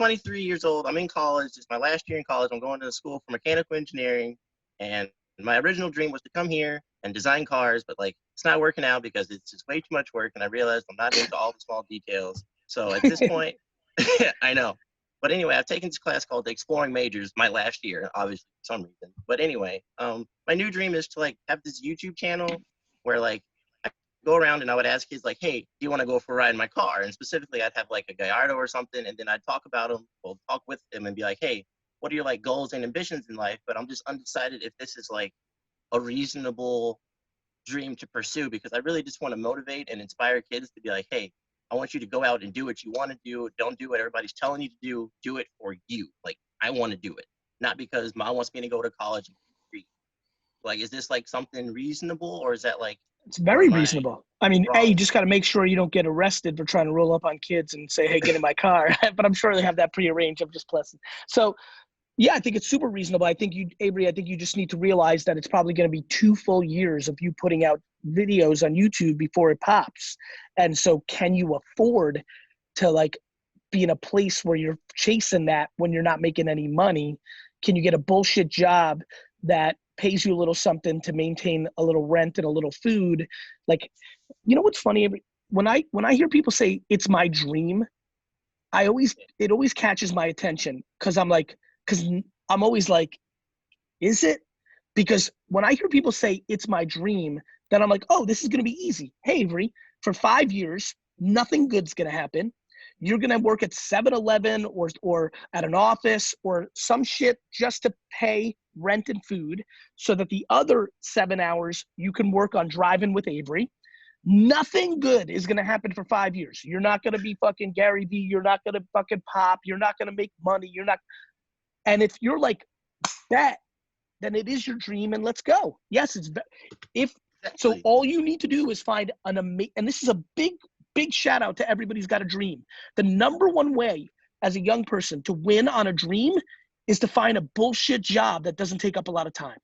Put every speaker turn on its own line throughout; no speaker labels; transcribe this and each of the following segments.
23 years old. I'm in college. It's my last year in college. I'm going to school for mechanical engineering. And my original dream was to come here and design cars, but like it's not working out because it's just way too much work. And I realized I'm not into all the small details. So at this point, I know. But anyway, I've taken this class called Exploring Majors my last year, obviously for some reason. But anyway, my new dream is to like have this YouTube channel where like I go around and I would ask kids like, hey, do you want to go for a ride in my car? And specifically, I'd have like a Gallardo or something, and then I'd talk about them, well, talk with them and be like, hey, what are your like goals and ambitions in life? But I'm just undecided if this is like a reasonable dream to pursue, because I really just want to motivate and inspire kids to be like, hey, I want you to go out and do what you want to do. Don't do what everybody's telling you to do. Do it for you. Like, I want to do it. Not because mom wants me to go to college and read. Like, is this like something reasonable, or is that like,
it's very reasonable. I mean, wrong? You just got to make sure you don't get arrested for trying to roll up on kids and say, hey, get in my car. But I'm sure they have that prearranged. I'm just blessing. So yeah, I think it's super reasonable. I think Avery, I think you just need to realize that it's probably going to be 2 full years of you putting out videos on YouTube before it pops. And so can you afford to like be in a place where you're chasing that when you're not making any money? Can you get a bullshit job that pays you a little something to maintain a little rent and a little food? Like, you know what's funny? When I hear people say it's my dream, it always catches my attention because I'm always like, is it? Because when I hear people say it's my dream, then I'm like, oh, this is going to be easy. Hey, Avery, for 5 years, nothing good's going to happen. You're going to work at 7-Eleven or at an office or some shit just to pay rent and food so that the other 7 hours you can work on driving with Avery. Nothing good is going to happen for 5 years. You're not going to be fucking GaryVee. You're not going to fucking pop. You're not going to make money. You're not. And if you're like that, then it is your dream and let's go. Yes, so all you need to do is find and this is a big shout out to everybody who's got a dream. The number one way as a young person to win on a dream is to find a bullshit job that doesn't take up a lot of time.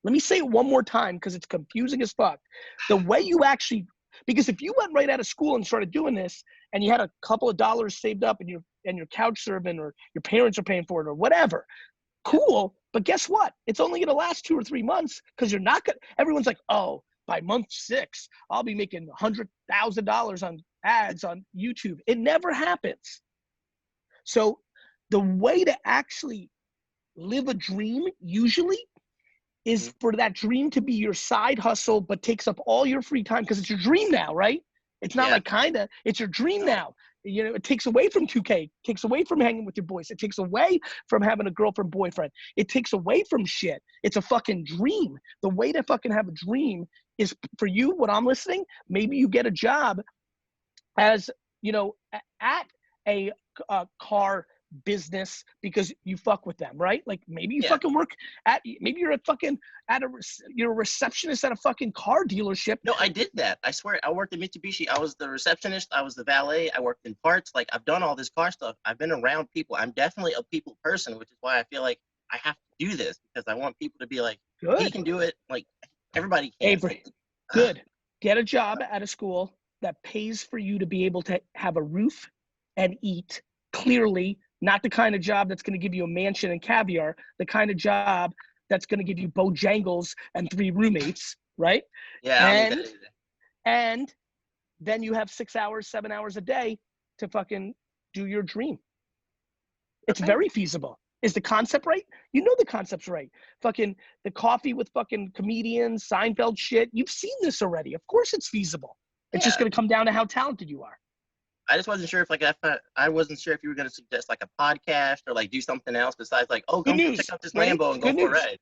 Let me say it one more time because it's confusing as fuck. The way you actually, because if you went right out of school and started doing this and you had a couple of dollars saved up and you're couch serving or your parents are paying for it or whatever, cool. But guess what? It's only going to last 2 or 3 months because you're not going to, everyone's like, oh, by month 6, I'll be making $100,000 on ads on YouTube. It never happens. So the way to actually live a dream usually is for that dream to be your side hustle, but takes up all your free time because it's your dream now, right? It's not like kinda, it's your dream now. You know, it takes away from 2K, takes away from hanging with your boys. It takes away from having a girlfriend, boyfriend. It takes away from shit. It's a fucking dream. The way to fucking have a dream is for you, when I'm listening, maybe you get a job as, you know, at a car business because you fuck with them, right? Like maybe you fucking work at, maybe you're you're a receptionist at a fucking car dealership.
No, I did that. I swear, I worked at Mitsubishi. I was the receptionist. I was the valet. I worked in parts. Like, I've done all this car stuff. I've been around people. I'm definitely a people person, which is why I feel like I have to do this, because I want people to be like, he can do it. Like, everybody can.
Avery, good. Get a job at a school that pays for you to be able to have a roof and eat clearly. Not the kind of job that's going to give you a mansion and caviar, the kind of job that's going to give you Bojangles and 3 roommates, right?
Yeah.
And then you have 6 hours, 7 hours a day to fucking do your dream. It's very feasible. Is the concept right? You know the concept's right. Fucking the coffee with fucking comedians, Seinfeld shit. You've seen this already. Of course it's feasible. It's just going to come down to how talented you are.
I just wasn't sure if I wasn't sure if you were going to suggest like a podcast or like do something else besides like, oh, go check out this Lambo and go for a ride.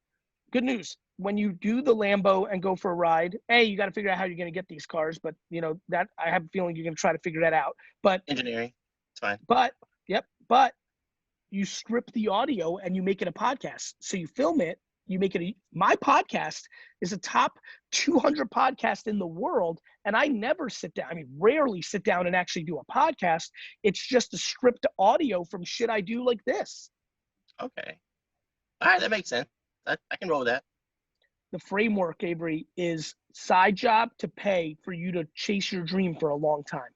Good news. When you do the Lambo and go for a ride, you got to figure out how you're going to get these cars. But you know that I have a feeling you're going to try to figure that out. But
engineering, it's fine.
But you strip the audio and you make it a podcast. So you film it. You make it my podcast is a top 200 podcast in the world. And I never rarely sit down and actually do a podcast. It's just a stripped audio from shit I do like this.
Okay. All right. That makes sense. I can roll with that.
The framework, Avery, is side job to pay for you to chase your dream for a long time.